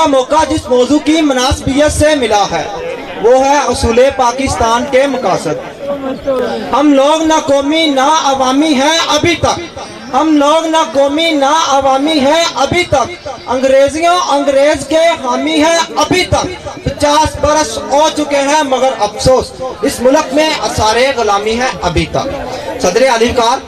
موقع جس موضوع کی مناسبیت سے ملا ہے وہ ہے اصول پاکستان کے مقاصد۔ ہم لوگ نہ قومی نہ عوامی ہیں ابھی تک، ہم لوگ نہ قومی نہ عوامی ہیں ابھی تک، انگریز کے حامی ہیں ابھی تک، 50 برس ہو چکے ہیں مگر افسوس اس ملک میں آثار غلامی ہے ابھی تک۔ صدر علی کار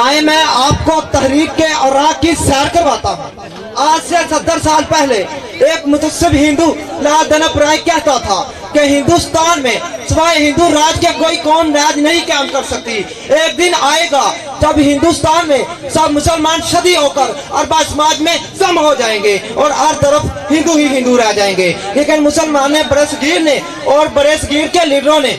آئے میں آپ کو تحریک کے اوراق کی سیر کرواتا ہوں۔ آج سے 70 سال پہلے ایک متعصب ہندو لارڈ دنپ رائے کہتا تھا کہ ہندوستان میں سوائے ہندو راج کے کوئی قوم راج نہیں قائم کر سکتی۔ ایک دن آئے گا جب ہندوستان میں سب مسلمان شدید ہو کر اربا سماج میں ضم ہو جائیں گے اور ہر طرف ہندو ہی ہندو رہ جائیں گے۔ لیکن مسلمان نے برصغیر نے اور برصغیر کے لیڈروں نے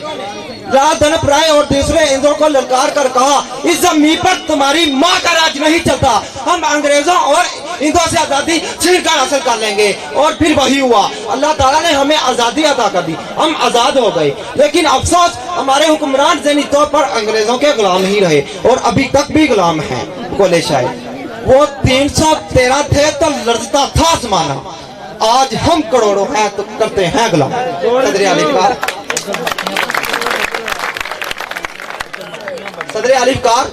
لارڈ دنپ رائے اور دوسرے ہندوؤں کو للکار کر کہا اس زمین پر تمہاری ماں کا راج نہیں چلتا، ہم انگریزوں اور ہندوؤں سے آزادی چھین کر حاصل کر لیں گے۔ اور پھر وہی ہوا، اللہ تعالیٰ نے ہمیں آزادی عطا کر دی، ہم آزاد ہو گئے۔ لیکن افسوس ہمارے حکمران ذہنی طور پر انگریزوں کے غلام ہی رہے اور ابھی تک بھی غلام ہیں۔ قول شاعر وہ 313 تھے تو لرزتا تھا زمانہ، آج ہم کروڑوں ہیں تو کرتے ہیں غلام۔ صدر علی کار صدر علی کار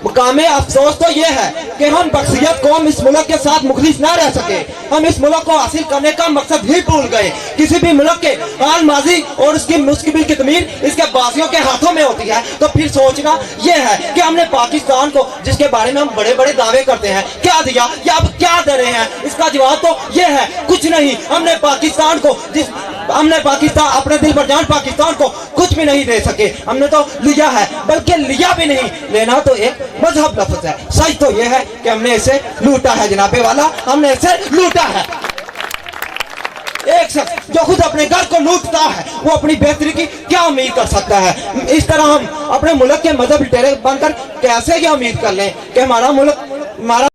مقام افسوس تو یہ ہے کہ ہم بخشیت قوم اس ملک کے ساتھ مخلص نہ رہ سکے، ہم اس ملک کو حاصل کرنے کا مقصد ہی بھول گئے۔ کسی بھی ملک کے حال ماضی اور اس کی مستقبل کی تعمیر اس کے باغیوں کے ہاتھوں میں ہوتی ہے، تو پھر سوچنا یہ ہے کہ ہم نے پاکستان کو جس کے بارے میں ہم بڑے بڑے دعوے کرتے ہیں کیا دیا یا اب کیا دے رہے ہیں؟ اس کا جواب تو یہ ہے کچھ نہیں۔ ہم نے پاکستان کو اپنے دل پر جان پاکستان کو کچھ بھی نہیں دے سکے، ہم نے تو لیا ہے، بلکہ لیا بھی نہیں، لینا تو ایک مذہب لفظ ہے۔ سچ تو یہ ہے کہ ہم نے اسے لوٹا ہے جناب والا، ہم نے اسے لوٹا ہے۔ ایک شخص جو خود اپنے گھر کو لوٹتا ہے وہ اپنی بہتری کی کیا امید کر سکتا ہے؟ اس طرح ہم اپنے ملک کے مذہب لٹیرے بن کر کیسے یہ امید کر لیں کہ ہمارا ملک